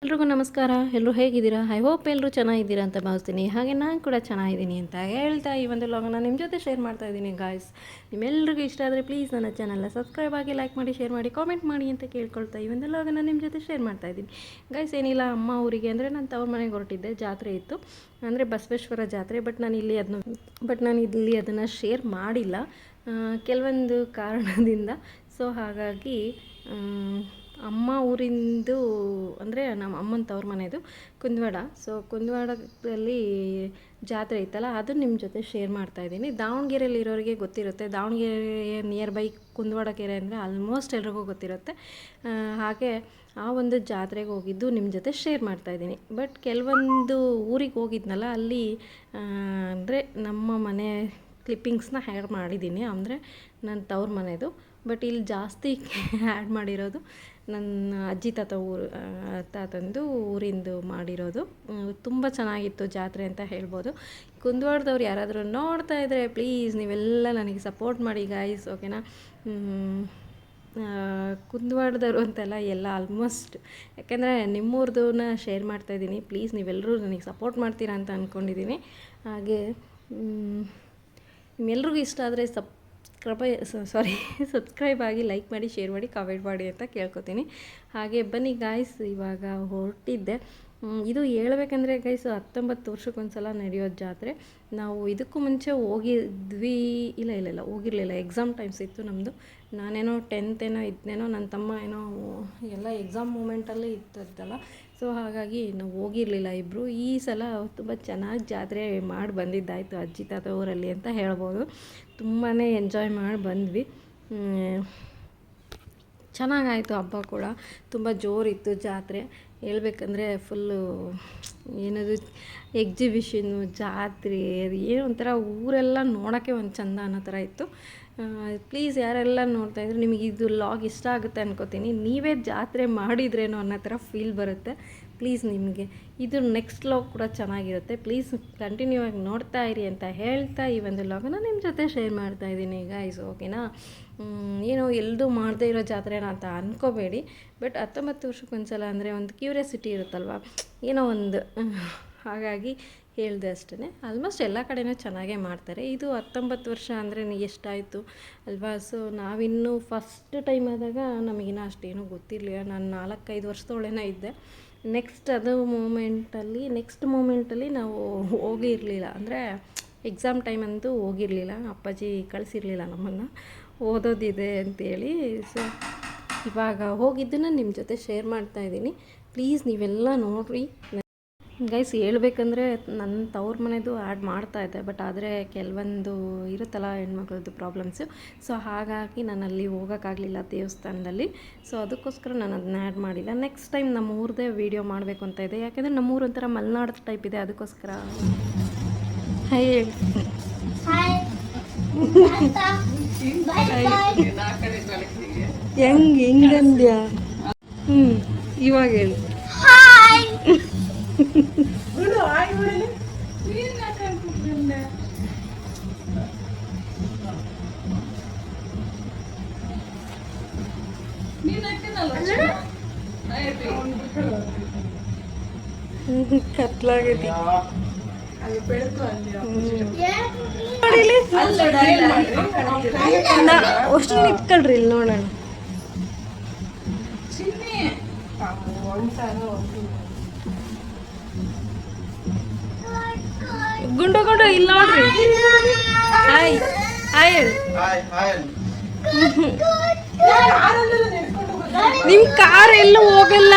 ಎಲ್ರಿಗೂ ನಮಸ್ಕಾರ. ಎಲ್ಲರೂ ಹೇಗಿದ್ದೀರಾ? ಐ ಹೋಪ್ ಎಲ್ಲರೂ ಚೆನ್ನಾಗಿದ್ದೀರಾ ಅಂತ ಭಾವಿಸ್ತೀನಿ. ಹಾಗೆ ನಾನು ಕೂಡ ಚೆನ್ನಾಗಿದ್ದೀನಿ ಅಂತ ಹೇಳ್ತಾ ಈ ಒಂದು ಲಾಗನ್ನ ನಿಮ್ಮ ಜೊತೆ ಶೇರ್ ಮಾಡ್ತಾ ಇದ್ದೀನಿ ಗಾಯ್ಸ್. ನಿಮ್ಮೆಲ್ಲರಿಗೂ ಇಷ್ಟ ಆದರೆ ಪ್ಲೀಸ್ ನನ್ನ ಚಾನಲ್ನ ಸಬ್ಸ್ಕ್ರೈಬ್ ಆಗಿ, ಲೈಕ್ ಮಾಡಿ, ಶೇರ್ ಮಾಡಿ, ಕಾಮೆಂಟ್ ಮಾಡಿ ಅಂತ ಕೇಳ್ಕೊಳ್ತಾ ಈ ಒಂದು ಲಾಗನ್ನ ನಿಮ್ಮ ಜೊತೆ ಶೇರ್ ಮಾಡ್ತಾ ಇದ್ದೀನಿ ಗಾಯ್ಸ್. ಏನಿಲ್ಲ, ಅಮ್ಮ ಊರಿಗೆ ಅಂದರೆ ನಾನು ತವ್ರ ಮನೆಗೆ ಹೊರಟಿದ್ದೆ. ಜಾತ್ರೆ ಇತ್ತು ಅಂದರೆ ಬಸವೇಶ್ವರ ಜಾತ್ರೆ. ಬಟ್ ನಾನು ಇಲ್ಲಿ ಅದನ್ನು ಶೇರ್ ಮಾಡಿಲ್ಲ ಕೆಲವೊಂದು ಕಾರಣದಿಂದ. ಸೊ ಹಾಗಾಗಿ ಅಮ್ಮ ಊರಿಂದು ಅಂದರೆ ನಮ್ಮ ಅಮ್ಮನ ತವ್ರ ಮನೆಯದು ಕುಂದವಾಡ. ಸೊ ಕುಂದವಾಡದಲ್ಲಿ ಜಾತ್ರೆ ಇತ್ತಲ್ಲ, ಅದು ನಿಮ್ಮ ಜೊತೆ ಶೇರ್ ಮಾಡ್ತಾಯಿದ್ದೀನಿ. ದಾವಣಗೆರೆಯಲ್ಲಿರೋರಿಗೆ ಗೊತ್ತಿರುತ್ತೆ. ದಾವಣಗೆರೆ ನಿಯರ್ ಬೈ ಕುಂದವಾಡ ಕೆರೆ ಅಂದರೆ ಆಲ್ಮೋಸ್ಟ್ ಎಲ್ರಿಗೂ ಗೊತ್ತಿರುತ್ತೆ. ಹಾಗೆ ಆ ಒಂದು ಜಾತ್ರೆಗೆ ಹೋಗಿದ್ದು ನಿಮ್ಮ ಜೊತೆ ಶೇರ್ ಮಾಡ್ತಾಯಿದ್ದೀನಿ. ಬಟ್ ಕೆಲವೊಂದು ಊರಿಗೆ ಹೋಗಿದ್ನಲ್ಲ, ಅಲ್ಲಿ ಅಂದರೆ ನಮ್ಮ ಮನೆ ಕ್ಲಿಪ್ಪಿಂಗ್ಸ್ನ ಆ್ಯಡ್ ಮಾಡಿದ್ದೀನಿ, ಅಂದರೆ ನನ್ನ ತವ್ರ ಮನೆಯದು. ಬಟ್ ಇಲ್ಲಿ ಜಾಸ್ತಿ ಆ್ಯಡ್ ಮಾಡಿರೋದು ನನ್ನ ಅಜ್ಜಿ ತಾತಂದು ಊರಿಂದು ಮಾಡಿರೋದು. ತುಂಬ ಚೆನ್ನಾಗಿತ್ತು ಜಾತ್ರೆ ಅಂತ ಹೇಳ್ಬೋದು. ಕುಂದವಾಡದವ್ರು ಯಾರಾದರೂ ನೋಡ್ತಾ ಇದ್ದರೆ ಪ್ಲೀಸ್ ನೀವೆಲ್ಲ ನನಗೆ ಸಪೋರ್ಟ್ ಮಾಡಿ ಗಾಯ್ಸ್, ಓಕೆನಾ? ಕುಂದವಾಡದವರು ಅಂತೆಲ್ಲ ಎಲ್ಲ ಆಲ್ಮೋಸ್ಟ್, ಯಾಕೆಂದರೆ ನಿಮ್ಮೂರ್ದನ್ನ ಶೇರ್ ಮಾಡ್ತಾಯಿದ್ದೀನಿ. ಪ್ಲೀಸ್ ನೀವೆಲ್ಲರೂ ನನಗೆ ಸಪೋರ್ಟ್ ಮಾಡ್ತೀರಾ ಅಂತ ಅಂದ್ಕೊಂಡಿದ್ದೀನಿ. ಹಾಗೆ ನಿಮ್ಮೆಲ್ರಿಗೂ ಇಷ್ಟ ಆದರೆ ಸಬ್ಸ್ಕ್ರೈಬ್ ಆಗಿ, ಲೈಕ್ ಮಾಡಿ, ಶೇರ್ ಮಾಡಿ, ಕಾಮೆಂಟ್ ಮಾಡಿ ಅಂತ ಕೇಳ್ಕೊತೀನಿ. ಹಾಗೆ ಬನ್ನಿ ಗಾಯ್ಸ್, ಇವಾಗ ಹೊರಟಿದ್ದೆ. ಇದು ಹೇಳ್ಬೇಕಂದ್ರೆ ಗೈಸ್ 19 ವರ್ಷಕ್ಕೊಂದು ಸಲ ನಡೆಯೋದು ಜಾತ್ರೆ. ನಾವು ಇದಕ್ಕೂ ಮುಂಚೆ ಹೋಗಿದ್ವಿ, ಇಲ್ಲ ಹೋಗಿರಲಿಲ್ಲ. ಎಕ್ಸಾಮ್ ಟೈಮ್ಸ್ ಇತ್ತು ನಮ್ಮದು. ನಾನೇನೋ 10th ಏನೋ ಇದ್ನೇನೋ, ನನ್ನ ತಮ್ಮ ಏನೋ ಎಲ್ಲ ಎಕ್ಸಾಮ್ ಮೂಮೆಂಟಲ್ಲೇ ಇತ್ತಲ್ಲ. ಸೊ ಹಾಗಾಗಿ ನಾವು ಹೋಗಿರಲಿಲ್ಲ ಇಬ್ಬರು. ಈ ಸಲ ತುಂಬ ಚೆನ್ನಾಗಿ ಜಾತ್ರೆ ಮಾಡಿ ಬಂದಿದ್ದಾಯಿತು ಅಜ್ಜಿ ತಾತ ಊರಲ್ಲಿ ಅಂತ ಹೇಳ್ಬೋದು. ತುಂಬಾ ಎಂಜಾಯ್ ಮಾಡಿ ಬಂದ್ವಿ. ಚೆನ್ನಾಗಾಯಿತು ಹಬ್ಬ ಕೂಡ. ತುಂಬ ಜೋರಿತ್ತು ಜಾತ್ರೆ. ಹೇಳ್ಬೇಕಂದ್ರೆ ಫುಲ್ಲು ಏನದು ಎಕ್ಸಿಬಿಷನ್ನು, ಜಾತ್ರೆ, ಏನೋ ಒಂಥರ ಊರೆಲ್ಲ ನೋಡೋಕ್ಕೆ ಒಂದು ಚಂದ ಅನ್ನೋ ಥರ ಇತ್ತು. ಪ್ಲೀಸ್ ಯಾರೆಲ್ಲ ನೋಡ್ತಾಯಿದ್ರು ನಿಮಗೆ ಇದು ಲಾಗ್ ಇಷ್ಟ ಆಗುತ್ತೆ ಅನ್ಕೋತೀನಿ. ನೀವೇ ಜಾತ್ರೆ ಮಾಡಿದ್ರೇನೋ ಅನ್ನೋ ಥರ ಫೀಲ್ ಬರುತ್ತೆ. ಪ್ಲೀಸ್ ನಿಮಗೆ ಇದು ನೆಕ್ಸ್ಟ್ ಲಾಗ್ ಕೂಡ ಚೆನ್ನಾಗಿರುತ್ತೆ. ಪ್ಲೀಸ್ ಕಂಟಿನ್ಯೂ ಆಗಿ ನೋಡ್ತಾ ಇರಿ ಅಂತ ಹೇಳ್ತಾ ಈ ಒಂದು ಲಾಗನ್ನು ನಿಮ್ಮ ಜೊತೆ ಶೇರ್ ಮಾಡ್ತಾಯಿದ್ದೀನಿ ಗಾಯ್ಸ್, ಓಕೆನಾ? ಏನೋ ಎಲ್ಲರೂ ಮಾಡದೇ ಇರೋ ಜಾತ್ರೆನ ಅಂತ ಅಂದ್ಕೋಬೇಡಿ. ಬಟ್ 19 ವರ್ಷಕ್ಕೊಂದು ಸಲ ಅಂದರೆ ಒಂದು ಕ್ಯೂರಿಯಾಸಿಟಿ ಇರುತ್ತಲ್ವ, ಏನೋ ಒಂದು, ಹಾಗಾಗಿ ಹೇಳಿದೆ ಅಷ್ಟೇ. ಆಲ್ಮೋಸ್ಟ್ ಎಲ್ಲ ಕಡೆಯೂ ಚೆನ್ನಾಗೇ ಮಾಡ್ತಾರೆ. ಇದು 19 ವರ್ಷ ಅಂದರೆ ಎಷ್ಟಾಯಿತು ಅಲ್ವಾ? ಸೊ ನಾವಿನ್ನೂ ಫಸ್ಟ್ ಟೈಮ್ ಆದಾಗ ನಮಗಿನ್ನೂ ಅಷ್ಟೇನೂ ಗೊತ್ತಿರಲಿಲ್ಲ. ನಾನು 4-5 ವರ್ಷದೊಳೇನೇ ಇದ್ದೆ. ನೆಕ್ಸ್ಟ್ ಮೂಮೆಂಟಲ್ಲಿ ನಾವು ಹೋಗಿರಲಿಲ್ಲ, ಅಂದರೆ ಎಕ್ಸಾಮ್ ಟೈಮ್ ಅಂತೂ ಹೋಗಿರಲಿಲ್ಲ. ಅಪ್ಪಾಜಿ ಕಳಿಸಿರಲಿಲ್ಲ ನಮ್ಮನ್ನು, ಓದೋದಿದೆ ಅಂತೇಳಿ. ಸೊ ಇವಾಗ ಹೋಗಿದ್ದನ್ನು ನಿಮ್ಮ ಜೊತೆ ಶೇರ್ ಮಾಡ್ತಾಯಿದ್ದೀನಿ. ಪ್ಲೀಸ್ ನೀವೆಲ್ಲ ನೋಡಿರಿ ಗೈಸ್. ಹೇಳ್ಬೇಕಂದ್ರೆ ನನ್ನ ತವ್ರ ಮನೆಯದು ಆ್ಯಡ್ ಮಾಡ್ತಾಯಿದ್ದೆ, ಬಟ್ ಆದರೆ ಕೆಲವೊಂದು ಇರುತ್ತಲ್ಲ ಹೆಣ್ಮಕ್ಳದ್ದು ಪ್ರಾಬ್ಲಮ್ಸು. ಸೊ ಹಾಗಾಗಿ ನಾನು ಅಲ್ಲಿ ಹೋಗೋಕ್ಕಾಗಲಿಲ್ಲ ದೇವಸ್ಥಾನದಲ್ಲಿ. ಸೊ ಅದಕ್ಕೋಸ್ಕರ ನಾನು ಅದನ್ನ ಆ್ಯಡ್ ಮಾಡಿಲ್ಲ. ನೆಕ್ಸ್ಟ್ ಟೈಮ್ ನಮ್ಮ ಊರದೇ ವೀಡಿಯೋ ಮಾಡಬೇಕು ಅಂತ ಇದೆ. ಯಾಕೆಂದರೆ ನಮ್ಮೂರು ಒಂಥರ ಮಲೆನಾಡು ಟೈಪ್ ಇದೆ, ಅದಕ್ಕೋಸ್ಕರ. ಹೆಂಗಂದ್ಯಾ? ಇವಾಗ ಹೇಳಿ. ಕತ್ಲಾಗೈತಿ ಅಷ್ಟು ನಿಂತ್ಕೊಳ್ರಿ ಇಲ್ಲಿ ನೋಡೋಣ. ಗುಂಡು ಇಲ್ಲಿ ನೋಡ್ರಿ. ಹಾಯ್ ಹಾಯ್ ಹೇಳಿ. ನಿಮ್ ಕಾರ್ ಎಲ್ಲೂ ಹೋಗಲ್ಲ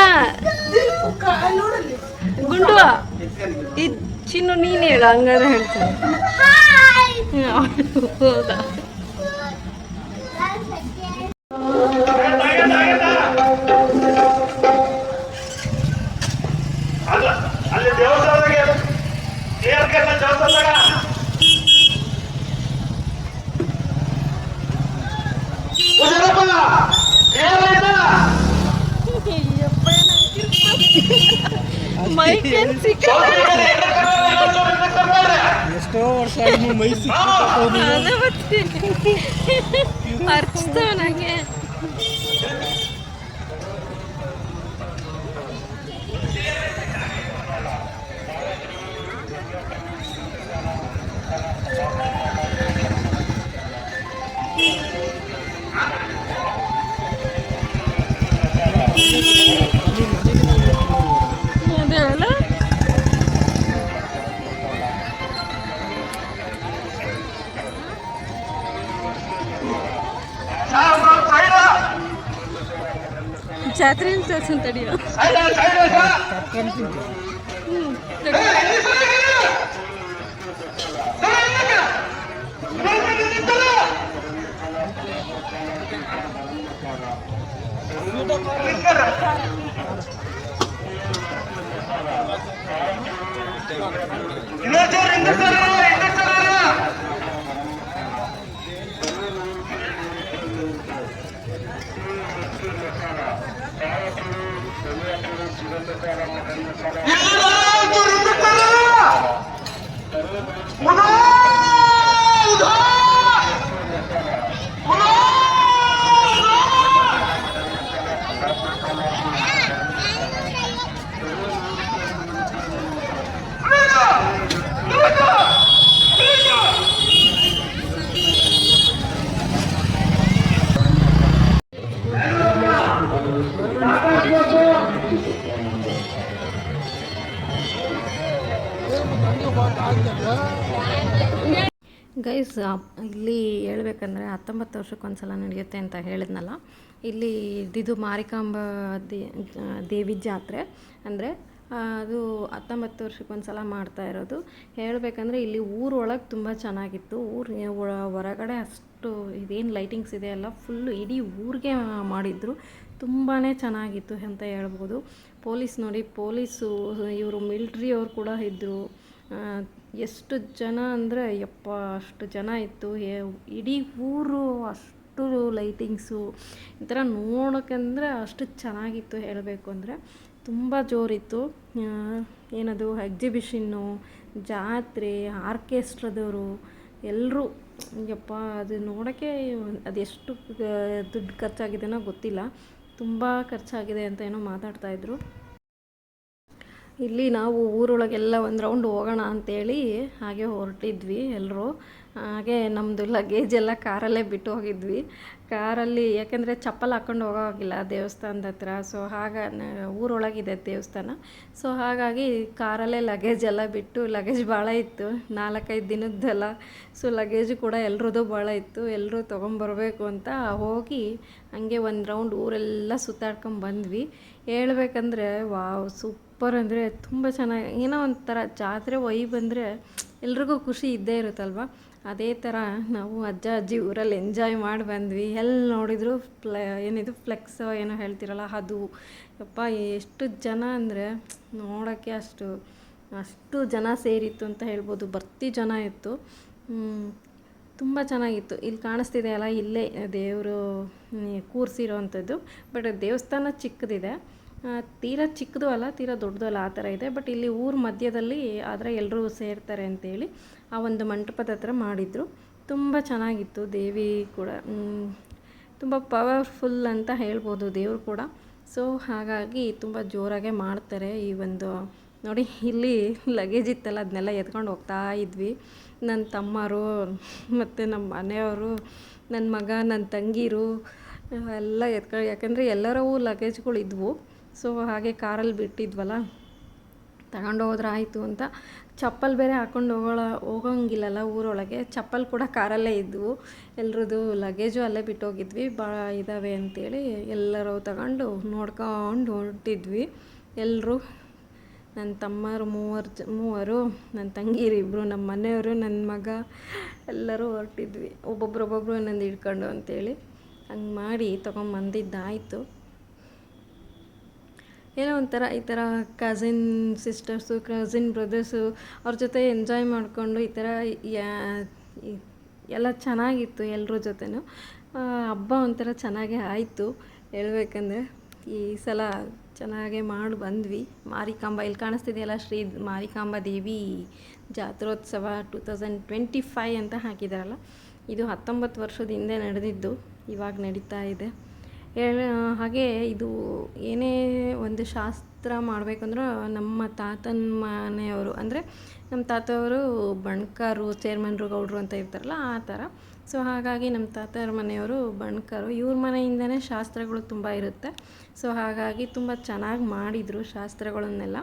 ಗುಂಡು. ಚಿನ್ನು ನೀನು ಹೇಳು, ಹಂಗಾದ್ರೆ ಹೇಳ್ತಾರೆ. ಹೌದಾ? ಎಷ್ಟೋ ವರ್ಷ ಮೈ ಅರ್ಚಿಸ್ತವ ನನಗೆ. ಜಾತ್ರೆ ತಡಿಯೋ ಗೈಸ್, ಇಲ್ಲಿ ಹೇಳ್ಬೇಕಂದ್ರೆ 19 ವರ್ಷಕ್ಕೊಂದು ಸಲ ನಡೆಯುತ್ತೆ ಅಂತ ಹೇಳಿದ್ನಲ್ಲ. ಇಲ್ಲಿ ಇದು ಮಾರಿಕಾಂಬ ದೇವಿ ಜಾತ್ರೆ ಅಂದರೆ ಅದು 19 ವರ್ಷಕ್ಕೊಂದು ಸಲ ಮಾಡ್ತಾ ಇರೋದು. ಹೇಳಬೇಕಂದ್ರೆ ಇಲ್ಲಿ ಊರೊಳಗೆ ತುಂಬ ಚೆನ್ನಾಗಿತ್ತು. ಹೊರಗಡೆ ಅಷ್ಟು ಇದೇನು ಲೈಟಿಂಗ್ಸ್ ಇದೆ ಅಲ್ಲ, ಫುಲ್ಲು ಇಡೀ ಊರಿಗೆ ಮಾಡಿದ್ರು. ತುಂಬಾ ಚೆನ್ನಾಗಿತ್ತು ಅಂತ ಹೇಳ್ಬೋದು. ಪೊಲೀಸು ಇವರು ಮಿಲ್ಟ್ರಿಯವ್ರು ಕೂಡ ಇದ್ದರು. ಎಷ್ಟು ಜನ ಅಂದರೆ ಯಪ್ಪ ಅಷ್ಟು ಜನ ಇತ್ತು. ಇಡೀ ಊರು ಅಷ್ಟು ಲೈಟಿಂಗ್ಸು ಈ ಥರ ನೋಡೋಕ್ಕಂದರೆ ಅಷ್ಟು ಚೆನ್ನಾಗಿತ್ತು. ಹೇಳಬೇಕು ಅಂದರೆ ತುಂಬ ಜೋರಿತ್ತು. ಏನದು ಎಕ್ಸಿಬಿಷನ್ನು, ಜಾತ್ರೆ, ಆರ್ಕೆಸ್ಟ್ರಾದವರು ಎಲ್ಲರೂ ಯಪ್ಪ ಅದು ನೋಡೋಕ್ಕೆ ಅದೆಷ್ಟು ದುಡ್ಡು ಖರ್ಚಾಗಿದೆನೋ ಗೊತ್ತಿಲ್ಲ. ತುಂಬ ಖರ್ಚಾಗಿದೆ ಅಂತ ಏನೋ ಮಾತಾಡ್ತಾಯಿದ್ರು. ಇಲ್ಲಿ ನಾವು ಊರೊಳಗೆಲ್ಲ ಒಂದು ರೌಂಡ್ ಹೋಗೋಣ ಅಂತೇಳಿ ಹಾಗೆ ಹೊರಟಿದ್ವಿ ಎಲ್ಲರೂ. ಹಾಗೆ ನಮ್ಮದು ಲಗೇಜ್ ಎಲ್ಲ ಕಾರಲ್ಲೇ ಬಿಟ್ಟು ಹೋಗಿದ್ವಿ. ಕಾರಲ್ಲಿ ಯಾಕೆಂದರೆ ಚಪ್ಪಲ್ ಹಾಕ್ಕೊಂಡು ಹೋಗೋವಾಗಿಲ್ಲ ದೇವಸ್ಥಾನದ ಹತ್ರ. ಸೊ ಊರೊಳಗಿದೆ ದೇವಸ್ಥಾನ. ಸೊ ಹಾಗಾಗಿ ಕಾರಲ್ಲೇ ಲಗೇಜ್ ಎಲ್ಲ ಬಿಟ್ಟು, ಲಗೇಜ್ ಭಾಳ ಇತ್ತು, 4-5 ದಿನದ್ದೆಲ್ಲ. ಸೊ ಲಗೇಜು ಕೂಡ ಎಲ್ರದ್ದು ಭಾಳ ಇತ್ತು. ಎಲ್ಲರೂ ತೊಗೊಂಬರ್ಬೇಕು ಅಂತ ಹೋಗಿ ಹಂಗೆ ಒಂದು ರೌಂಡ್ ಊರೆಲ್ಲ ಸುತ್ತಾಡ್ಕೊಂಡು ಬಂದ್ವಿ. ಹೇಳ್ಬೇಕಂದ್ರೆ ವಾವ್, ಸೂಪರ್ ಅಂದರೆ ತುಂಬ ಚೆನ್ನಾಗಿ, ಏನೋ ಒಂಥರ ಜಾತ್ರೆ ವೈಬ್ ಅಂದರೆ ಎಲ್ರಿಗೂ ಖುಷಿ ಇದ್ದೇ ಇರುತ್ತಲ್ವ. ಅದೇ ಥರ ನಾವು ಅಜ್ಜ ಅಜ್ಜಿ ಊರಲ್ಲಿ ಎಂಜಾಯ್ ಮಾಡಿ ಬಂದ್ವಿ. ಎಲ್ಲಿ ನೋಡಿದ್ರು ಏನಿದು ಫ್ಲೆಕ್ಸ್ ಏನೋ ಹೇಳ್ತಿರಲ್ಲ ಅದು. ಯಪ್ಪ ಎಷ್ಟು ಜನ ಅಂದರೆ ನೋಡೋಕ್ಕೆ ಅಷ್ಟು ಜನ ಸೇರಿತ್ತು ಅಂತ ಹೇಳ್ಬೋದು. ಭರ್ತಿ ಜನ ಇತ್ತು. ತುಂಬ ಚೆನ್ನಾಗಿತ್ತು. ಇಲ್ಲಿ ಕಾಣಿಸ್ತಿದೆಯಲ್ಲ, ಇಲ್ಲೇ ದೇವರು ಕೂರಿಸಿರೋ ಅಂಥದ್ದು. ಬಟ್ ದೇವಸ್ಥಾನ ಚಿಕ್ಕದಿದೆ, ತೀರಾ ಚಿಕ್ಕದು ಅಲ್ಲ, ತೀರಾ ದೊಡ್ಡದು ಅಲ್ಲ, ಆ ಥರ ಇದೆ. ಬಟ್ ಇಲ್ಲಿ ಊರ ಮಧ್ಯದಲ್ಲಿ ಆದರೆ ಎಲ್ಲರೂ ಸೇರ್ತಾರೆ ಅಂತೇಳಿ ಆ ಒಂದು ಮಂಟಪದ ಹತ್ರ ಮಾಡಿದರು. ತುಂಬ ಚೆನ್ನಾಗಿತ್ತು. ದೇವಿ ಕೂಡ ತುಂಬ ಪವರ್ಫುಲ್ ಅಂತ ಹೇಳ್ಬೋದು ದೇವರು ಕೂಡ. ಸೊ ಹಾಗಾಗಿ ತುಂಬ ಜೋರಾಗೆ ಮಾಡ್ತಾರೆ. ಈ ಒಂದು ನೋಡಿ, ಇಲ್ಲಿ ಲಗೇಜ್ ಇತ್ತಲ್ಲ ಅದನ್ನೆಲ್ಲ ಎತ್ಕೊಂಡು ಹೋಗ್ತಾ ಇದ್ವಿ. ನನ್ನ ತಮ್ಮರು ಮತ್ತು ನಮ್ಮ ಮನೆಯವರು, ನನ್ನ ಮಗ, ನನ್ನ ತಂಗಿರು ಎಲ್ಲ ಯಾಕಂದರೆ ಎಲ್ಲರವೂ ಲಗೇಜ್ಗಳು ಇದ್ವು. ಸೊ ಹಾಗೆ ಕಾರಲ್ಲಿ ಬಿಟ್ಟಿದ್ವಲ್ಲ, ತಗೊಂಡೋದ್ರೆ ಆಯಿತು ಅಂತ. ಚಪ್ಪಲ್ ಬೇರೆ ಹಾಕ್ಕೊಂಡು ಹೋಗೋಂಗಿಲ್ಲಲ್ಲ ಊರೊಳಗೆ. ಚಪ್ಪಲ್ ಕೂಡ ಕಾರಲ್ಲೇ ಇದ್ವು. ಎಲ್ರದ್ದು ಲಗೇಜು ಅಲ್ಲೇ ಬಿಟ್ಟೋಗಿದ್ವಿ. ಭಾಳ ಇದ್ದಾವೆ ಅಂತೇಳಿ ಎಲ್ಲರೂ ತಗೊಂಡು ನೋಡ್ಕೊಂಡು ಹೊರಟಿದ್ವಿ. ಎಲ್ಲರೂ ನನ್ನ ತಮ್ಮರು ಮೂವರು, ನನ್ನ ತಂಗಿರು ಇಬ್ಬರು, ನಮ್ಮ ಮನೆಯವರು, ನನ್ನ ಮಗ ಎಲ್ಲರೂ ಹೊರಟಿದ್ವಿ. ಒಬ್ಬೊಬ್ರು ಒಂದೊಂದು ಹಿಡ್ಕೊಂಡು ಅಂತೇಳಿ ಹಂಗೆ ಮಾಡಿ ತೊಗೊಂಬಂದಿದ್ದಾಯಿತು. ಏನೋ ಒಂಥರ ಈ ಥರ ಕಸಿನ್ ಸಿಸ್ಟರ್ಸು, ಕಸಿನ್ ಬ್ರದರ್ಸು ಅವ್ರ ಜೊತೆ ಎಂಜಾಯ್ ಮಾಡಿಕೊಂಡು ಈ ಥರ ಎಲ್ಲ ಚೆನ್ನಾಗಿತ್ತು. ಎಲ್ಲರ ಜೊತೆನೂ ಹಬ್ಬ ಒಂಥರ ಚೆನ್ನಾಗೇ ಆಯಿತು. ಹೇಳ್ಬೇಕಂದ್ರೆ ಈ ಸಲ ಚೆನ್ನಾಗೇ ಮಾಡಿ ಬಂದ್ವಿ. ಮಾರಿಕಾಂಬ ಇಲ್ಲಿ ಕಾಣಿಸ್ತಿದೆಯಲ್ಲ, ಶ್ರೀ ಮಾರಿಕಾಂಬ ದೇವಿ ಜಾತ್ರೋತ್ಸವ 2025 ಅಂತ ಹಾಕಿದಾರಲ್ಲ. ಇದು 19 ವರ್ಷದ ಹಿಂದೆ ನಡೆದಿದ್ದು, ಇವಾಗ ನಡೀತಾ ಇದೆ. ಹಾಗೆ ಇದು ಏನೇ ಒಂದು ಶಾಸ್ತ್ರ ಮಾಡಬೇಕಂದ್ರೂ ನಮ್ಮ ತಾತನ ಮನೆಯವರು ಅಂದರೆ ನಮ್ಮ ತಾತವರು ಬಣ್ಕಾರು, ಚೇರ್ಮನ್ರು, ಗೌಡ್ರು ಅಂತ ಇರ್ತಾರಲ್ಲ ಆ ಥರ. ಸೊ ಹಾಗಾಗಿ ನಮ್ಮ ತಾತವ್ರ ಮನೆಯವರು ಬಣ್ಕರು. ಇವ್ರ ಮನೆಯಿಂದನೇ ಶಾಸ್ತ್ರಗಳು ತುಂಬ ಇರುತ್ತೆ. ಸೊ ಹಾಗಾಗಿ ತುಂಬ ಚೆನ್ನಾಗಿ ಮಾಡಿದರು ಶಾಸ್ತ್ರಗಳನ್ನೆಲ್ಲ.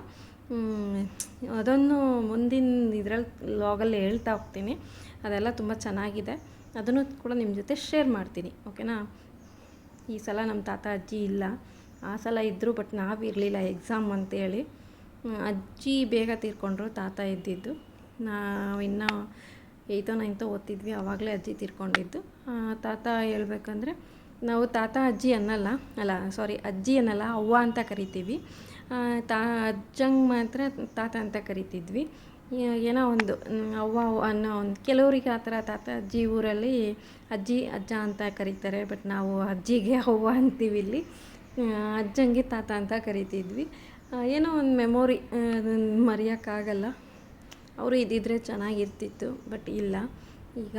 ಅದನ್ನು ಮುಂದಿನ ಇದರಲ್ಲಿ ಲಾಗಲ್ಲಿ ಹೇಳ್ತಾ ಹೋಗ್ತೀನಿ. ಅದೆಲ್ಲ ತುಂಬ ಚೆನ್ನಾಗಿದೆ. ಅದನ್ನು ಕೂಡ ನಿಮ್ಮ ಜೊತೆ ಶೇರ್ ಮಾಡ್ತೀನಿ, ಓಕೆನಾ. ಈ ಸಲ ನಮ್ಮ ತಾತ ಅಜ್ಜಿ ಇಲ್ಲ, ಆ ಸಲ ಇದ್ದರು, ಬಟ್ ನಾವಿರಲಿಲ್ಲ ಎಕ್ಸಾಮ್ ಅಂತೇಳಿ. ಅಜ್ಜಿ ಬೇಗ ತೀರ್ಕೊಂಡ್ರು, ತಾತ ಇದ್ದಿದ್ದು. ನಾವಿನ್ನೂ 8th 9th ಓದ್ತಿದ್ವಿ, ಆವಾಗಲೇ ಅಜ್ಜಿ ತೀರ್ಕೊಂಡಿದ್ದು. ತಾತ ಹೇಳ್ಬೇಕಂದ್ರೆ ನಾವು ತಾತ ಅಜ್ಜಿ ಅನ್ನಲ್ಲ, ಅಜ್ಜಿ ಅನ್ನಲ್ಲ, ಅವ್ವ ಅಂತ ಕರಿತೀವಿ. ಅಜ್ಜಂಗೆ ಮಾತ್ರ ತಾತ ಅಂತ ಕರಿತಿದ್ವಿ. ಏನೋ ಒಂದು ಅವ್ವ ಅನ್ನೋ ಒಂದು ಕೆಲವರಿಗೆ ಆ ಥರ ತಾತ ಅಜ್ಜಿ ಊರಲ್ಲಿ ಅಜ್ಜಿ ಅಜ್ಜ ಅಂತ ಕರೀತಾರೆ, ಬಟ್ ನಾವು ಅಜ್ಜಿಗೆ ಅವ್ವ ಅಂತೀವಿ ಇಲ್ಲಿ. ಅಜ್ಜಂಗೆ ತಾತ ಅಂತ ಕರಿತಿದ್ವಿ. ಏನೋ ಒಂದು ಮೆಮೊರಿ, ಅದನ್ನು ಮರೆಯೋಕ್ಕಾಗಲ್ಲ. ಅವರು ಇದ್ದಿದ್ರೆ ಚೆನ್ನಾಗಿರ್ತಿತ್ತು, ಬಟ್ ಇಲ್ಲ. ಈಗ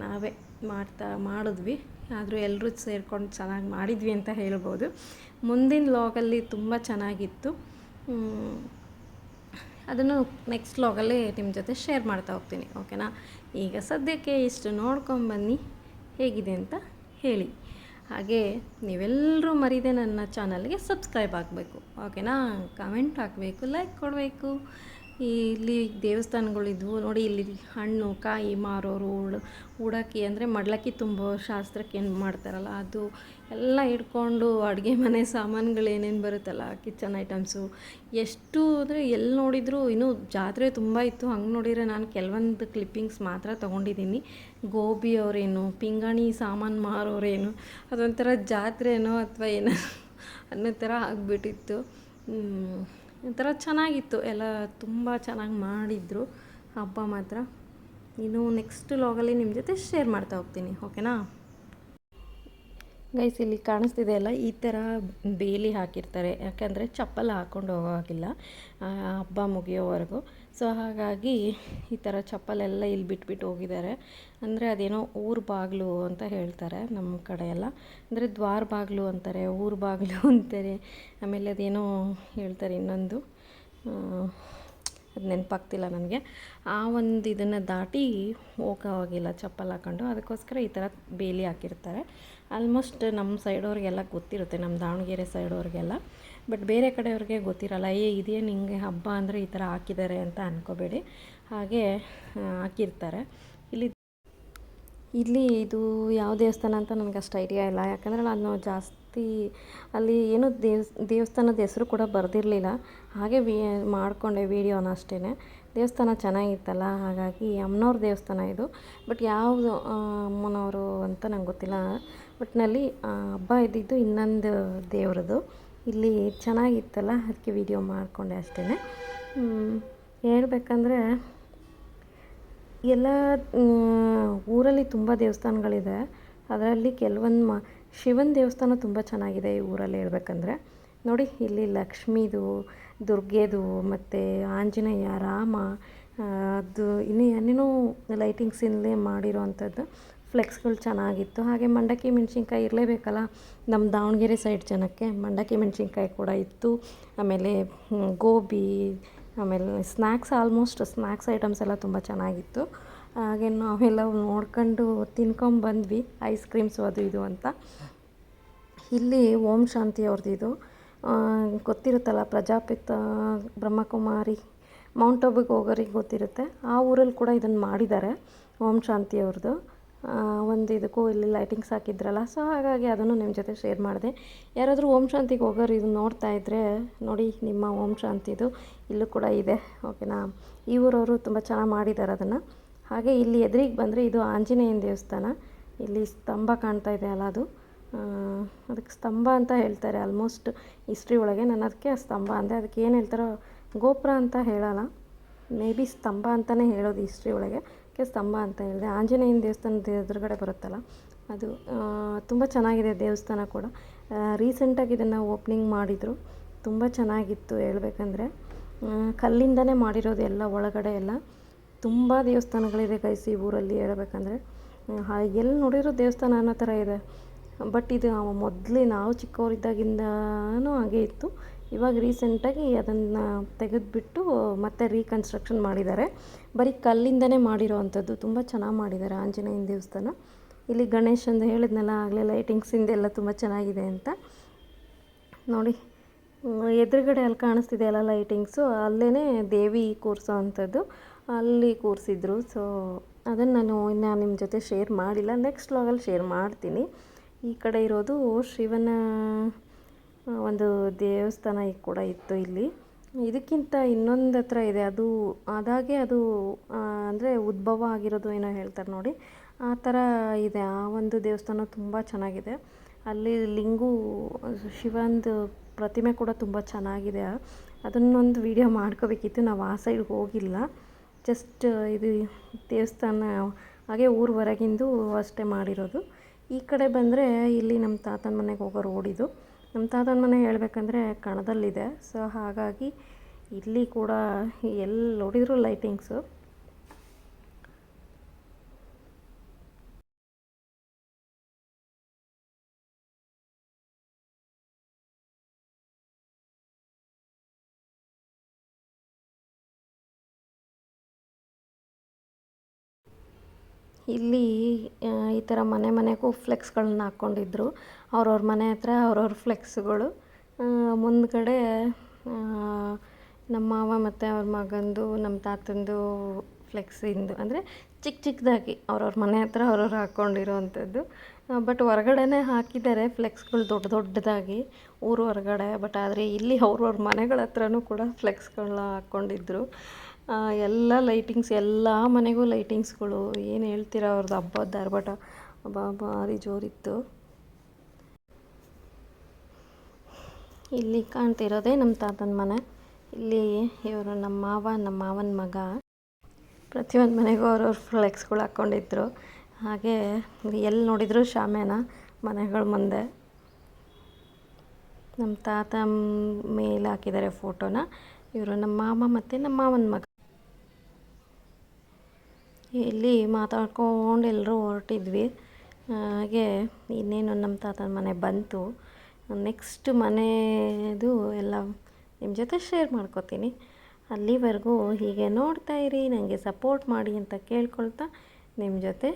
ನಾವೇ ಮಾಡಿದ್ವಿ. ಆದರೂ ಎಲ್ಲರೂ ಸೇರ್ಕೊಂಡು ಚೆನ್ನಾಗಿ ಮಾಡಿದ್ವಿ ಅಂತ ಹೇಳ್ಬೋದು. ಮುಂದಿನ ಲಾಗಲ್ಲಿ ತುಂಬ ಚೆನ್ನಾಗಿತ್ತು. ಅದನ್ನು ನೆಕ್ಸ್ಟ್ ಲಾಗಲ್ಲಿ ನಿಮ್ಮ ಜೊತೆ ಶೇರ್ ಮಾಡ್ತಾ ಹೋಗ್ತೀನಿ, ಓಕೆನಾ. ಈಗ ಸದ್ಯಕ್ಕೆ ಇಷ್ಟು ನೋಡ್ಕೊಂಬನ್ನಿ, ಹೇಗಿದೆ ಅಂತ ಹೇಳಿ. ಹಾಗೆ ನೀವೆಲ್ಲರೂ ಮರೀದೆ ನನ್ನ ಚಾನಲ್ಗೆ ಸಬ್ಸ್ಕ್ರೈಬ್ ಆಗಬೇಕು, ಓಕೆನಾ. ಕಮೆಂಟ್ ಹಾಕಬೇಕು, ಲೈಕ್ ಕೊಡಬೇಕು. ಇಲ್ಲಿ ದೇವಸ್ಥಾನಗಳಿದ್ವು ನೋಡಿ. ಇಲ್ಲಿ ಹಣ್ಣು ಕಾಯಿ ಮಾರೋರು, ಉಡಕ್ಕಿ ಅಂದರೆ ಮಡ್ಲಕ್ಕಿ ತುಂಬೋ ಶಾಸ್ತ್ರಕ್ಕೆ ಏನು ಮಾಡ್ತಾರಲ್ಲ ಅದು ಎಲ್ಲ ಇಟ್ಕೊಂಡು ಅಡುಗೆ ಮನೆ ಸಾಮಾನುಗಳು ಏನೇನು ಬರುತ್ತಲ್ಲ, ಕಿಚನ್ ಐಟಮ್ಸು ಎಷ್ಟು ಅಂದರೆ ಎಲ್ಲಿ ನೋಡಿದರೂ ಇನ್ನೂ ಜಾತ್ರೆ ತುಂಬ ಇತ್ತು. ಹಂಗೆ ನೋಡಿದರೆ ನಾನು ಕೆಲವೊಂದು ಕ್ಲಿಪ್ಪಿಂಗ್ಸ್ ಮಾತ್ರ ತೊಗೊಂಡಿದ್ದೀನಿ. ಗೋಬಿ ಅವರೇನು, ಪಿಂಗಾಣಿ ಸಾಮಾನು ಮಾರೋರೇನು, ಅದೊಂಥರ ಜಾತ್ರೆನೋ ಅಥವಾ ಏನೋ ಅನ್ನೋ ಥರ ಆಗಿಬಿಟ್ಟಿತ್ತು. ಒಂಥರ ಚೆನ್ನಾಗಿತ್ತು ಎಲ್ಲ, ತುಂಬ ಚೆನ್ನಾಗಿ ಮಾಡಿದರು ಹಬ್ಬ ಮಾತ್ರ. ಇನ್ನು ನೆಕ್ಸ್ಟ್ ಲಾಗಲ್ಲಿ ನಿಮ್ಮ ಜೊತೆ ಶೇರ್ ಮಾಡ್ತಾ ಹೋಗ್ತೀನಿ, ಓಕೆನಾ. ಗೈಸ್, ಇಲ್ಲಿ ಕಾಣಿಸ್ತಿದೆ ಅಲ್ಲ, ಈ ಥರ ಬೇಲಿ ಹಾಕಿರ್ತಾರೆ. ಯಾಕಂದರೆ ಚಪ್ಪಲ್ ಹಾಕ್ಕೊಂಡು ಹೋಗೋವಾಗಿಲ್ಲ ಹಬ್ಬ ಮುಗಿಯೋವರೆಗೂ. ಸೊ ಹಾಗಾಗಿ ಈ ಥರ ಚಪ್ಪಲೆಲ್ಲ ಇಲ್ಲಿ ಬಿಟ್ಬಿಟ್ಟು ಹೋಗಿದ್ದಾರೆ. ಅಂದರೆ ಅದೇನೋ ಊರು ಬಾಗಿಲು ಅಂತ ಹೇಳ್ತಾರೆ ನಮ್ಮ ಕಡೆ ಎಲ್ಲ. ಅಂದರೆ ದ್ವಾರ ಬಾಗಿಲು ಅಂತಾರೆ, ಊರು ಬಾಗಿಲು ಅಂತಾರೆ. ಆಮೇಲೆ ಅದೇನೋ ಹೇಳ್ತಾರೆ ಇನ್ನೊಂದು, ಅದು ನೆನಪಾಗ್ತಿಲ್ಲ ನನಗೆ. ಆ ಒಂದು ಇದನ್ನು ದಾಟಿ ಹೋಗೋವಾಗಿಲ್ಲ ಚಪ್ಪಲ್ ಹಾಕ್ಕೊಂಡು. ಅದಕ್ಕೋಸ್ಕರ ಈ ಥರ ಬೇಲಿ ಹಾಕಿರ್ತಾರೆ. ಆಲ್ಮೋಸ್ಟ್ ನಮ್ಮ ಸೈಡವ್ರಿಗೆಲ್ಲ ಗೊತ್ತಿರುತ್ತೆ, ನಮ್ಮ ದಾವಣಗೆರೆ ಸೈಡವ್ರಿಗೆಲ್ಲ. ಬಟ್ ಬೇರೆ ಕಡೆಯವ್ರಿಗೆ ಗೊತ್ತಿರಲ್ಲ. ಇದೇನು ಹಿಂಗೆ ಹಬ್ಬ ಅಂದರೆ ಈ ಥರ ಹಾಕಿದ್ದಾರೆ ಅಂತ ಅಂದ್ಕೋಬೇಡಿ. ಹಾಗೆ ಹಾಕಿರ್ತಾರೆ. ಇಲ್ಲಿ ಇದು ಯಾವ ದೇವಸ್ಥಾನ ಅಂತ ನನಗೆ ಅಷ್ಟು ಐಡಿಯಾ ಇಲ್ಲ. ಯಾಕಂದರೆ ನಾನು ಜಾಸ್ತಿ ಅಲ್ಲಿ ಏನೂ ದೇವಸ್ಥಾನದ ಹೆಸರು ಕೂಡ ಬರೆದಿರಲಿಲ್ಲ. ಹಾಗೆ ಮಾಡಿಕೊಂಡೆ ವೀಡಿಯೋನ ಅಷ್ಟೇ. ದೇವಸ್ಥಾನ ಚೆನ್ನಾಗಿತ್ತಲ್ಲ, ಹಾಗಾಗಿ ಅಮ್ಮನವ್ರ ದೇವಸ್ಥಾನ ಇದು. ಬಟ್ ಯಾವುದು ಅಮ್ಮನವರು ಅಂತ ನಂಗೆ ಗೊತ್ತಿಲ್ಲ. ಒಟ್ಟಿನಲ್ಲಿ ಹಬ್ಬ ಇದ್ದಿದ್ದು ಇನ್ನೊಂದು ದೇವ್ರದ್ದು. ಇಲ್ಲಿ ಚೆನ್ನಾಗಿತ್ತಲ್ಲ, ಅದಕ್ಕೆ ವೀಡಿಯೋ ಮಾಡಿಕೊಂಡೆ ಅಷ್ಟೇ. ಹೇಳ್ಬೇಕಂದ್ರೆ ಎಲ್ಲ ಊರಲ್ಲಿ ತುಂಬ ದೇವಸ್ಥಾನಗಳಿದೆ. ಅದರಲ್ಲಿ ಕೆಲವೊಂದು ಶಿವನ ದೇವಸ್ಥಾನ ತುಂಬ ಚೆನ್ನಾಗಿದೆ ಈ ಊರಲ್ಲಿ ಹೇಳ್ಬೇಕಂದ್ರೆ. ನೋಡಿ, ಇಲ್ಲಿ ಲಕ್ಷ್ಮೀದು, ದುರ್ಗೆದು ಮತ್ತು ಆಂಜನೇಯ, ರಾಮ, ಅದು ಇನ್ನೂ ಏನೇನೋ ಲೈಟಿಂಗ್ಸಿಂದಲೇ ಮಾಡಿರೋ ಅಂಥದ್ದು ಫ್ಲೆಕ್ಸ್ಗಳು ಚೆನ್ನಾಗಿತ್ತು. ಹಾಗೆ ಮಂಡಕ್ಕಿ ಮೆಣಸಿನ್ಕಾಯಿ ಇರಲೇಬೇಕಲ್ಲ ನಮ್ಮ ದಾವಣಗೆರೆ ಸೈಡ್ ಜನಕ್ಕೆ. ಮಂಡಕ್ಕಿ ಮೆಣಸಿನ್ಕಾಯಿ ಕೂಡ ಇತ್ತು. ಆಮೇಲೆ ಗೋಬಿ, ಆಮೇಲೆ ಸ್ನ್ಯಾಕ್ಸ್ ಐಟಮ್ಸ್ ಎಲ್ಲ ತುಂಬ ಚೆನ್ನಾಗಿತ್ತು. ಹಾಗೆ ನಾವೆಲ್ಲ ನೋಡ್ಕೊಂಡು ತಿನ್ಕೊಂಬಂದ್ವಿ, ಐಸ್ ಕ್ರೀಮ್ಸು ಅದು ಇದು ಅಂತ. ಇಲ್ಲಿ ಓಂ ಶಾಂತಿ ಅವ್ರದ್ದು ಇದು ಗೊತ್ತಿರುತ್ತಲ್ಲ, ಪ್ರಜಾಪಿತ ಬ್ರಹ್ಮಕುಮಾರಿ ಮೌಂಟ್ ಆಬುಗೆ ಹೋಗೋರಿಗೆ ಗೊತ್ತಿರುತ್ತೆ. ಆ ಊರಲ್ಲಿ ಕೂಡ ಇದನ್ನು ಮಾಡಿದ್ದಾರೆ, ಓಂ ಶಾಂತಿ ಅವ್ರದ್ದು. ಒಂದು ಇದಕ್ಕೂ ಇಲ್ಲಿ ಲೈಟಿಂಗ್ಸ್ ಹಾಕಿದ್ರಲ್ಲ, ಸೊ ಹಾಗಾಗಿ ಅದನ್ನು ನಿಮ್ಮ ಜೊತೆ ಶೇರ್ ಮಾಡಿದೆ. ಯಾರಾದರೂ ಓಂ ಶಾಂತಿಗೆ ಹೋಗೋರು ಇದು ನೋಡ್ತಾ ಇದ್ದರೆ ನೋಡಿ, ನಿಮ್ಮ ಓಂ ಶಾಂತಿದು ಇಲ್ಲೂ ಕೂಡ ಇದೆ, ಓಕೆನಾ. ಈ ಊರವರು ತುಂಬ ಚೆನ್ನಾಗಿ ಮಾಡಿದ್ದಾರೆ ಅದನ್ನು. ಹಾಗೆ ಇಲ್ಲಿ ಎದುರಿಗೆ ಬಂದರೆ ಇದು ಆಂಜನೇಯನ ದೇವಸ್ಥಾನ. ಇಲ್ಲಿ ಸ್ತಂಭ ಕಾಣ್ತಾ ಇದೆ ಅಲ್ಲ, ಅದು ಅದಕ್ಕೆ ಸ್ತಂಭ ಅಂತ ಹೇಳ್ತಾರೆ ಆಲ್ಮೋಸ್ಟ್ ಹಿಸ್ಟ್ರಿ ಒಳಗೆ. ನಾನು ಅದಕ್ಕೆ ಸ್ತಂಭ ಅಂದೆ. ಅದಕ್ಕೆ ಏನು ಹೇಳ್ತಾರೋ ಗೋಪುರ ಅಂತ ಹೇಳಲ್ಲ, ಮೇ ಬಿ ಸ್ತಂಭ ಅಂತಲೇ ಹೇಳೋದು ಹಿಸ್ಟ್ರಿ ಒಳಗೆ. ಸ್ತಂಭ ಅಂತ ಹೇಳಿದೆ. ಆಂಜನೇಯನ ದೇವಸ್ಥಾನದ ಎದುರುಗಡೆ ಬರುತ್ತಲ್ಲ ಅದು. ತುಂಬ ಚೆನ್ನಾಗಿದೆ ದೇವಸ್ಥಾನ ಕೂಡ. ರೀಸೆಂಟಾಗಿ ಇದನ್ನು ಓಪ್ನಿಂಗ್ ಮಾಡಿದರು. ತುಂಬ ಚೆನ್ನಾಗಿತ್ತು ಹೇಳ್ಬೇಕಂದ್ರೆ. ಕಲ್ಲಿಂದನೇ ಮಾಡಿರೋದು ಎಲ್ಲ, ಒಳಗಡೆ ಎಲ್ಲ. ತುಂಬ ದೇವಸ್ಥಾನಗಳಿದೆ ಗೈಸ್ ಈ ಊರಲ್ಲಿ ಹೇಳ್ಬೇಕಂದ್ರೆ. ಎಲ್ಲಿ ನೋಡಿರೋ ದೇವಸ್ಥಾನ ಅನ್ನೋ ಥರ ಇದೆ. ಬಟ್ ಇದು ಮೊದಲೇ ನಾವು ಚಿಕ್ಕವರಿದ್ದಾಗಿಂದನೂ ಹಾಗೆ ಇತ್ತು. ಇವಾಗ ರೀಸೆಂಟಾಗಿ ಅದನ್ನು ತೆಗೆದುಬಿಟ್ಟು ಮತ್ತೆ ರೀಕನ್ಸ್ಟ್ರಕ್ಷನ್ ಮಾಡಿದ್ದಾರೆ. ಬರೀ ಕಲ್ಲಿಂದನೇ ಮಾಡಿರೋ ಅಂಥದ್ದು, ತುಂಬ ಚೆನ್ನಾಗಿ ಮಾಡಿದ್ದಾರೆ ಆಂಜನೇಯನ ದೇವಸ್ಥಾನ. ಇಲ್ಲಿ ಗಣೇಶಂದು ಹೇಳಿದ್ನಲ್ಲ ಆಗಲೇ, ಲೈಟಿಂಗ್ಸಿಂದೆಲ್ಲ ತುಂಬ ಚೆನ್ನಾಗಿದೆ ಅಂತ. ನೋಡಿ ಎದುರುಗಡೆ ಅಲ್ಲಿ ಕಾಣಿಸ್ತಿದೆ ಅಲ್ಲ ಲೈಟಿಂಗ್ಸು, ಅಲ್ಲೇ ದೇವಿ ಕೂರಿಸೋ ಅಂಥದ್ದು, ಅಲ್ಲಿ ಕೂರಿಸಿದ್ರು. ಸೊ ಅದನ್ನು ನಾನು ಇನ್ನು ನಿಮ್ಮ ಜೊತೆ ಶೇರ್ ಮಾಡಿಲ್ಲ, ನೆಕ್ಸ್ಟ್ ವ್ಲಾಗಲ್ಲಿ ಶೇರ್ ಮಾಡ್ತೀನಿ. ಈ ಕಡೆ ಇರೋದು ಶಿವನ ಒಂದು ದೇವಸ್ಥಾನ ಕೂಡ ಇತ್ತು ಇಲ್ಲಿ. ಇದಕ್ಕಿಂತ ಇನ್ನೊಂದು ಹತ್ರ ಇದೆ, ಅದು ಅದಾಗೆ ಅದು ಅಂದರೆ ಉದ್ಭವ ಆಗಿರೋದು ಏನೋ ಹೇಳ್ತಾರೆ ನೋಡಿ, ಆ ಥರ ಇದೆ. ಆ ಒಂದು ದೇವಸ್ಥಾನ ತುಂಬ ಚೆನ್ನಾಗಿದೆ. ಅಲ್ಲಿ ಲಿಂಗು ಶಿವಂದು ಪ್ರತಿಮೆ ಕೂಡ ತುಂಬ ಚೆನ್ನಾಗಿದೆ. ಅದನ್ನೊಂದು ವಿಡಿಯೋ ಮಾಡ್ಕೋಬೇಕಿತ್ತು, ನಾವು ಆ ಸೈಡ್ ಹೋಗಿಲ್ಲ. ಜಸ್ಟ್ ಇದು ದೇವಸ್ಥಾನ ಹಾಗೆ ಊರು ಹೊರಗಿಂದು ಅಷ್ಟೇ ಮಾಡಿರೋದು. ಈ ಕಡೆ ಬಂದರೆ ಇಲ್ಲಿ ನಮ್ಮ ತಾತನ ಮನೆಗೆ ಹೋಗೋ ರೋಡಿದು. ನಮ್ಮ ತಾತನ ಮನೆ ಹೇಳಬೇಕಂದ್ರೆ ಕಣದಲ್ಲಿದೆ. ಸೊ ಹಾಗಾಗಿ ಇಲ್ಲಿ ಕೂಡ ಎಲ್ಲಿ ನೋಡಿದ್ರು ಲೈಟಿಂಗ್ಸು. ಇಲ್ಲಿ ಈ ಥರ ಮನೆ ಮನೆಗೂ ಫ್ಲೆಕ್ಸ್ಗಳನ್ನ ಹಾಕ್ಕೊಂಡಿದ್ರು. ಅವ್ರವ್ರ ಮನೆ ಹತ್ರ ಅವ್ರವ್ರ ಫ್ಲೆಕ್ಸ್ಗಳು. ಮುಂದ್ಗಡೆ ನಮ್ಮ ಮಾವ ಮತ್ತು ಅವ್ರ ಮಗಂದು, ನಮ್ಮ ತಾತಂದು ಫ್ಲೆಕ್ಸಿಂದು ಅಂದರೆ ಚಿಕ್ಕದಾಗಿ ಅವ್ರವ್ರ ಮನೆ ಹತ್ರ ಅವ್ರವ್ರು ಹಾಕ್ಕೊಂಡಿರೋ ಅಂಥದ್ದು. ಬಟ್ ಹೊರಗಡೆನೇ ಹಾಕಿದ್ದಾರೆ ಫ್ಲೆಕ್ಸ್ಗಳು ದೊಡ್ಡದಾಗಿ ಊರು ಹೊರಗಡೆ. ಬಟ್ ಆದರೆ ಇಲ್ಲಿ ಅವ್ರವ್ರ ಮನೆಗಳ ಹತ್ರನೂ ಕೂಡ ಫ್ಲೆಕ್ಸ್ಗಳನ್ನ ಹಾಕ್ಕೊಂಡಿದ್ರು. ಎಲ್ಲ ಲೈಟಿಂಗ್ಸ್, ಎಲ್ಲ ಮನೆಗೂ ಲೈಟಿಂಗ್ಸ್ಗಳು. ಏನು ಹೇಳ್ತೀರ, ಅವ್ರದ್ದು ಹಬ್ಬದ ಆರ್ಭಟ ಭಾರಿ ಜೋರಿತ್ತು. ಇಲ್ಲಿ ಕಾಣ್ತಿರೋದೇ ನಮ್ಮ ತಾತನ ಮನೆ. ಇಲ್ಲಿ ಇವರು ನಮ್ಮ ಮಾವನ ಮಗ ಪ್ರತಿಯೊಂದು ಮನೆಗೂ ಅವ್ರವ್ರ ಫ್ಲೆಕ್ಸ್ಗಳು ಹಾಕ್ಕೊಂಡಿದ್ರು. ಹಾಗೆ ಎಲ್ಲಿ ನೋಡಿದ್ರು ಶಾಮಿಯಾನ ಮನೆಗಳ ಮುಂದೆ. ನಮ್ಮ ತಾತ ಮೇಲೆ ಹಾಕಿದ್ದಾರೆ ಫೋಟೋನ. ಇವರು ನಮ್ಮ ಮಾವ ಮತ್ತು ನಮ್ಮ ಮಾವನ ಮಗ. ಇಲ್ಲಿ ಮಾತಾಡ್ಕೊಂಡು ಎಲ್ಲರೂ ಹೊರಟಿದ್ವಿ. ಹಾಗೆ ಇನ್ನೇನು ನಮ್ಮ ತಾತನ ಮನೆ ಬಂತು. ನೆಕ್ಸ್ಟ್ ಮನೆಯದು ಎಲ್ಲ ನಿಮ್ಮ ಜೊತೆ ಶೇರ್ ಮಾಡ್ಕೋತೀನಿ. ಅಲ್ಲಿವರೆಗೂ ಹೀಗೆ ನೋಡ್ತಾಯಿರಿ, ನನಗೆ ಸಪೋರ್ಟ್ ಮಾಡಿ ಅಂತ ಕೇಳ್ಕೊಳ್ತಾ ನಿಮ್ಮ ಜೊತೆ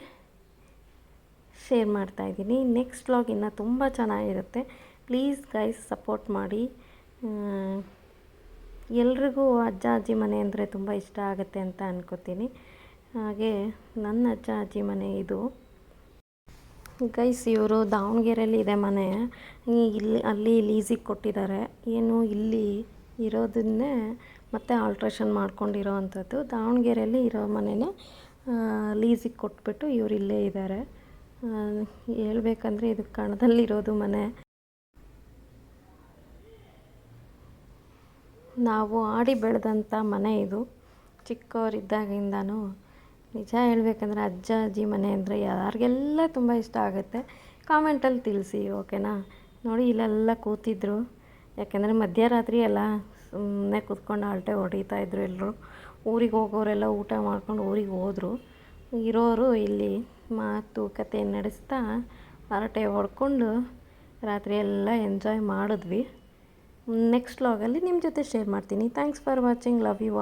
ಶೇರ್ ಮಾಡ್ತಾಯಿದ್ದೀನಿ. ನೆಕ್ಸ್ಟ್ ವ್ಲಾಗ್ ಇನ್ನೂ ತುಂಬ ಚೆನ್ನಾಗಿರುತ್ತೆ. ಪ್ಲೀಸ್ ಗೈಸ್ ಸಪೋರ್ಟ್ ಮಾಡಿ. ಎಲ್ರಿಗೂ ಅಜ್ಜ ಅಜ್ಜಿ ಮನೆ ಅಂದರೆ ತುಂಬ ಇಷ್ಟ ಆಗುತ್ತೆ ಅಂತ ಅನ್ಕೋತೀನಿ. ಹಾಗೆ ನನ್ನ ಅಜ್ಜ ಅಜ್ಜಿ ಮನೆ ಇದು. ಗೈಸ್ ಇವರು ದಾವಣಗೆರೆಯಲ್ಲಿ ಇದೆ ಮನೆ. ಅಲ್ಲಿ ಲೀಸಿಗೆ ಕೊಟ್ಟಿದ್ದಾರೆ. ಏನು ಇಲ್ಲಿ ಇರೋದನ್ನೇ ಮತ್ತೆ ಆಲ್ಟ್ರೇಷನ್ ಮಾಡ್ಕೊಂಡಿರೋ ಅಂಥದ್ದು. ದಾವಣಗೆರೆಯಲ್ಲಿ ಇರೋ ಮನೆನ ಲೀಸಿಗೆ ಕೊಟ್ಬಿಟ್ಟು ಇವರು ಇಲ್ಲೇ ಇದ್ದಾರೆ. ಹೇಳ್ಬೇಕಂದ್ರೆ ಇದು ಕಣದಲ್ಲಿರೋದು ಮನೆ. ನಾವು ಆಡಿ ಬೆಳೆದಂಥ ಮನೆ ಇದು. ಚಿಕ್ಕವರಿದ್ದಾಗಿಂದನೂ ನಿಜ ಹೇಳ್ಬೇಕಂದ್ರೆ ಅಜ್ಜ ಅಜ್ಜಿ ಮನೆ ಅಂದರೆ ಯಾರಿಗೆಲ್ಲ ತುಂಬ ಇಷ್ಟ ಆಗುತ್ತೆ. ಕಾಮೆಂಟಲ್ಲಿ ತಿಳಿಸಿ, ಓಕೆನಾ. ನೋಡಿ ಇಲ್ಲೆಲ್ಲ ಕೂತಿದ್ರು, ಯಾಕೆಂದರೆ ಮಧ್ಯರಾತ್ರಿ ಎಲ್ಲ ಸುಮ್ಮನೆ ಕೂತ್ಕೊಂಡು ಆಲ್ಟೆ ಹೊಡಿತಾಯಿದ್ರು. ಎಲ್ಲರೂ ಊರಿಗೆ ಹೋಗೋರೆಲ್ಲ ಊಟ ಮಾಡ್ಕೊಂಡು ಊರಿಗೆ ಹೋದರು. ಇರೋರು ಇಲ್ಲಿ ಮಾತು ಕತೆ ನಡೆಸ್ತಾ ಹರಟೆ ಹೊಡ್ಕೊಂಡು ರಾತ್ರಿ ಎಲ್ಲ ಎಂಜಾಯ್ ಮಾಡಿದ್ವಿ. ನೆಕ್ಸ್ಟ್ ವ್ಲಾಗಲ್ಲಿ ನಿಮ್ಮ ಜೊತೆ ಶೇರ್ ಮಾಡ್ತೀನಿ. Thanks for watching. Love you.